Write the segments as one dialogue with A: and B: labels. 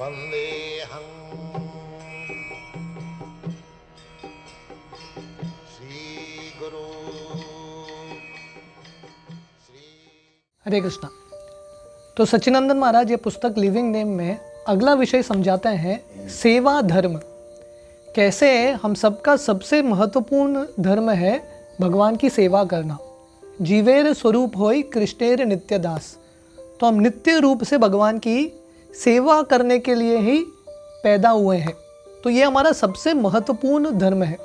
A: वंदेहं श्रीगुरु
B: हरे कृष्णा। तो सच्चिदानंद महाराज ये पुस्तक लिविंग नेम में अगला विषय समझाते हैं सेवा धर्म। कैसे हम सबका सबसे महत्वपूर्ण धर्म है भगवान की सेवा करना। जीवेर स्वरूप होई कृष्णेर नित्य दास। तो हम नित्य रूप से भगवान की सेवा करने के लिए ही पैदा हुए हैं। तो ये हमारा सबसे महत्वपूर्ण धर्म है।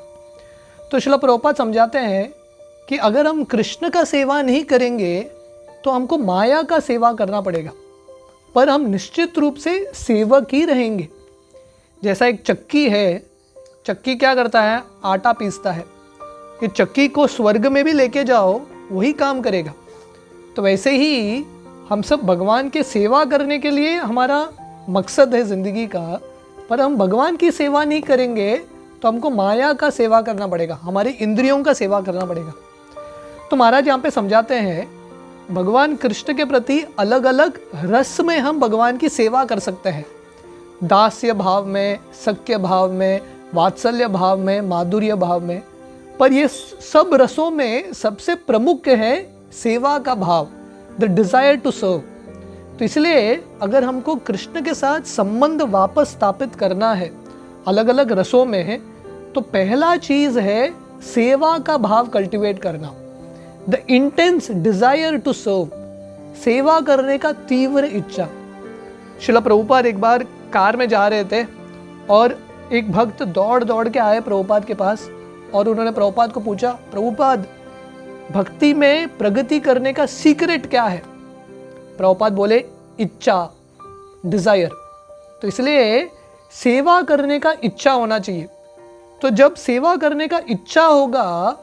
B: तो श्रील प्रभुपाद समझाते हैं कि अगर हम कृष्ण का सेवा नहीं करेंगे तो हमको माया का सेवा करना पड़ेगा, पर हम निश्चित रूप से सेवक ही रहेंगे। जैसा एक चक्की है, चक्की क्या करता है? आटा पीसता है। ये चक्की को स्वर्ग में भी लेके जाओ वही काम करेगा। तो वैसे ही हम सब भगवान के सेवा करने के लिए हमारा मकसद है ज़िंदगी का, पर हम भगवान की सेवा नहीं करेंगे तो हमको माया का सेवा करना पड़ेगा, हमारी इंद्रियों का सेवा करना पड़ेगा। तो महाराज यहाँ पे समझाते हैं भगवान कृष्ण के प्रति अलग अलग रस में हम भगवान की सेवा कर सकते हैं। दास्य भाव में, सख्य भाव में, वात्सल्य भाव में, माधुर्य भाव में। पर ये सब रसों में सबसे प्रमुख है सेवा का भाव, द डिज़ायर टू सर्व। तो इसलिए अगर हमको कृष्ण के साथ संबंध वापस स्थापित करना है अलग अलग रसों में है, तो पहला चीज़ है सेवा का भाव कल्टिवेट करना, the intense desire to serve, सेवा करने का तीव्र इच्छा। श्रील प्रभुपाद एक बार कार में जा रहे थे और एक भक्त दौड़ दौड़ के आए प्रभुपाद के पास और उन्होंने प्रभुपाद को पूछा, प्रभुपाद भक्ति में प्रगति करने का सीक्रेट क्या है? प्रभुपाद बोले इच्छा, डिज़ायर। तो इसलिए सेवा करने का इच्छा होना चाहिए। तो जब सेवा करने का इच्छा होगा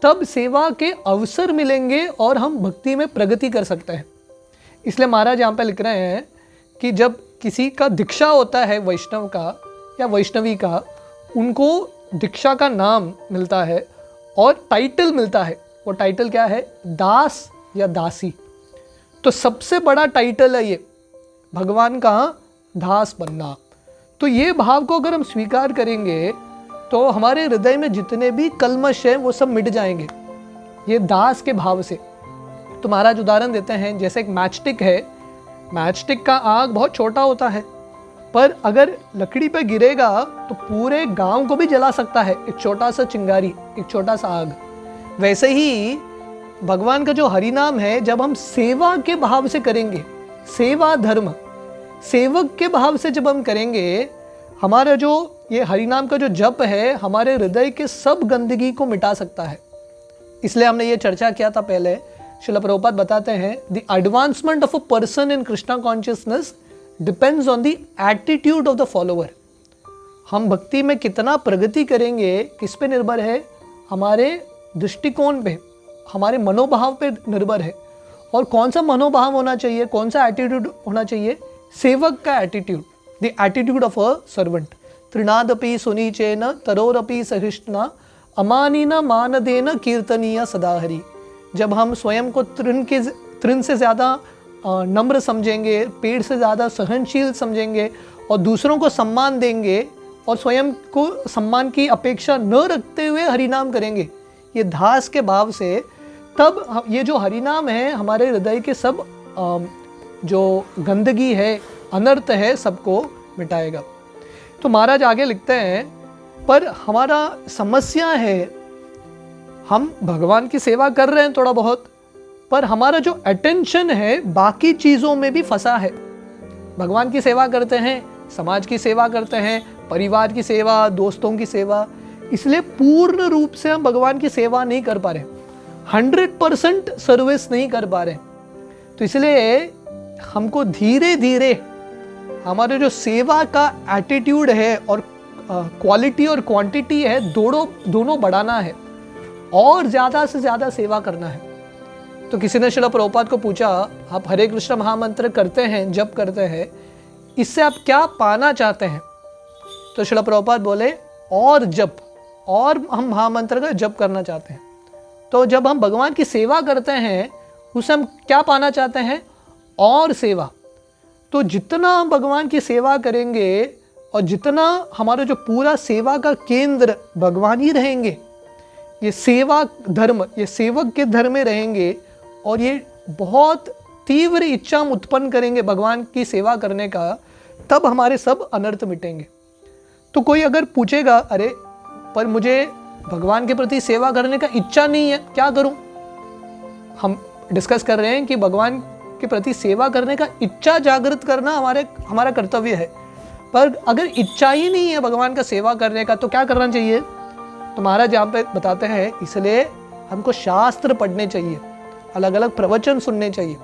B: तब सेवा के अवसर मिलेंगे और हम भक्ति में प्रगति कर सकते हैं। इसलिए महाराज यहाँ पे लिख रहे हैं कि जब किसी का दीक्षा होता है वैष्णव का या वैष्णवी का, उनको दीक्षा का नाम मिलता है और टाइटल मिलता है। वो टाइटल क्या है? दास या दासी। तो सबसे बड़ा टाइटल है ये, भगवान का दास बनना। तो ये भाव को अगर हम स्वीकार करेंगे तो हमारे हृदय में जितने भी कल्मश हैं वो सब मिट जाएंगे ये दास के भाव से। तो महाराज उदाहरण देते हैं, जैसे एक मैचस्टिक है। मैचस्टिक का आग बहुत छोटा होता है, पर अगर लकड़ी पे गिरेगा तो पूरे गांव को भी जला सकता है एक छोटा सा चिंगारी, एक छोटा सा आग। वैसे ही भगवान का जो हरि नाम है, जब हम सेवा के भाव से करेंगे, सेवा धर्म, सेवक के भाव से जब हम करेंगे, हमारा जो ये हरि नाम का जो जप है हमारे हृदय के सब गंदगी को मिटा सकता है। इसलिए हमने ये चर्चा किया था पहले। श्रील प्रभुपाद बताते हैं the advancement of a person in Krishna consciousness depends on the attitude of the follower. हम भक्ति में कितना प्रगति करेंगे किस पे निर्भर है? हमारे दृष्टिकोण पे, हमारे मनोभाव पे निर्भर है। और कौन सा मनोभाव होना चाहिए, कौन सा एटीट्यूड होना चाहिए? सेवक का attitude, the attitude of a servant. तृणादपि सुनीचेन तरोरपि सहिष्णुना अमानिन मानदेन कीर्तनीय सदाहरि। जब हम स्वयं को तृण से ज़्यादा नम्र समझेंगे, पेड़ से ज़्यादा सहनशील समझेंगे और दूसरों को सम्मान देंगे और स्वयं को सम्मान की अपेक्षा न रखते हुए हरिनाम करेंगे ये दास के भाव से, तब ये जो हरिनाम है हमारे हृदय के सब जो गंदगी है, अनर्थ है, सबको मिटाएगा। तो महाराज आगे लिखते हैं, पर हमारा समस्या है हम भगवान की सेवा कर रहे हैं थोड़ा बहुत, पर हमारा जो अटेंशन है बाकी चीज़ों में भी फंसा है। भगवान की सेवा करते हैं, समाज की सेवा करते हैं, परिवार की सेवा, दोस्तों की सेवा, इसलिए पूर्ण रूप से हम भगवान की सेवा नहीं कर पा रहे, 100% सर्विस नहीं कर पा रहे। तो इसलिए हमको धीरे धीरे हमारे जो सेवा का एटीट्यूड है और क्वालिटी और क्वांटिटी है, दोनों बढ़ाना है और ज़्यादा से ज़्यादा सेवा करना है। तो किसी ने श्रील प्रभुपाद को पूछा, आप हरे कृष्ण महामंत्र करते हैं, जप करते हैं, इससे आप क्या पाना चाहते हैं? तो श्रील प्रभुपाद बोले और जप, और हम महामंत्र का जप करना चाहते हैं। तो जब हम भगवान की सेवा करते हैं उससे हम क्या पाना चाहते हैं? और सेवा। तो जितना हम भगवान की सेवा करेंगे और जितना हमारा जो पूरा सेवा का केंद्र भगवान ही रहेंगे, ये सेवा धर्म, ये सेवक के धर्म में रहेंगे और ये बहुत तीव्र इच्छा हम उत्पन्न करेंगे भगवान की सेवा करने का, तब हमारे सब अनर्थ मिटेंगे। तो कोई अगर पूछेगा, अरे पर मुझे भगवान के प्रति सेवा करने का इच्छा नहीं है, क्या करूं? हम डिस्कस कर रहे हैं कि भगवान के प्रति सेवा करने का इच्छा जागृत करना हमारा कर्तव्य है, पर अगर इच्छा ही नहीं है भगवान का सेवा करने का तो क्या करना चाहिए? तो महाराज यहाँ पे बताते हैं, इसलिए हमको शास्त्र पढ़ने चाहिए, अलग अलग प्रवचन सुनने चाहिए।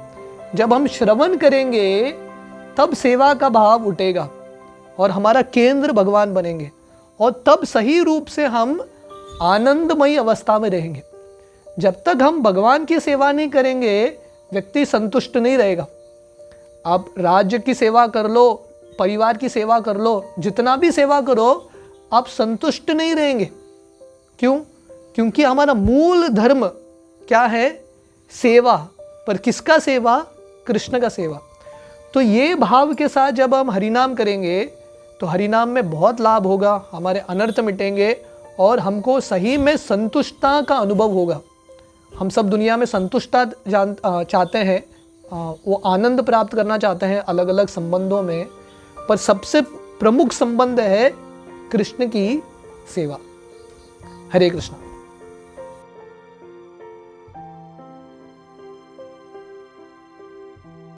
B: जब हम श्रवण करेंगे तब सेवा का भाव उठेगा और हमारा केंद्र भगवान बनेंगे, और तब सही रूप से हम आनंदमयी अवस्था में रहेंगे। जब तक हम भगवान की सेवा नहीं करेंगे, व्यक्ति संतुष्ट नहीं रहेगा। आप राज्य की सेवा कर लो, परिवार की सेवा कर लो, जितना भी सेवा करो, आप संतुष्ट नहीं रहेंगे। क्यों? क्योंकि हमारा मूल धर्म क्या है? सेवा। पर किसका सेवा? कृष्ण का सेवा। तो ये भाव के साथ जब हम हरिनाम करेंगे तो हरिनाम में बहुत लाभ होगा, हमारे अनर्थ मिटेंगे और हमको सही में संतुष्टता का अनुभव होगा। हम सब दुनिया में संतुष्टता चाहते हैं, वो आनंद प्राप्त करना चाहते हैं अलग अलग संबंधों में, पर सबसे प्रमुख संबंध है कृष्ण की सेवा। हरे कृष्ण।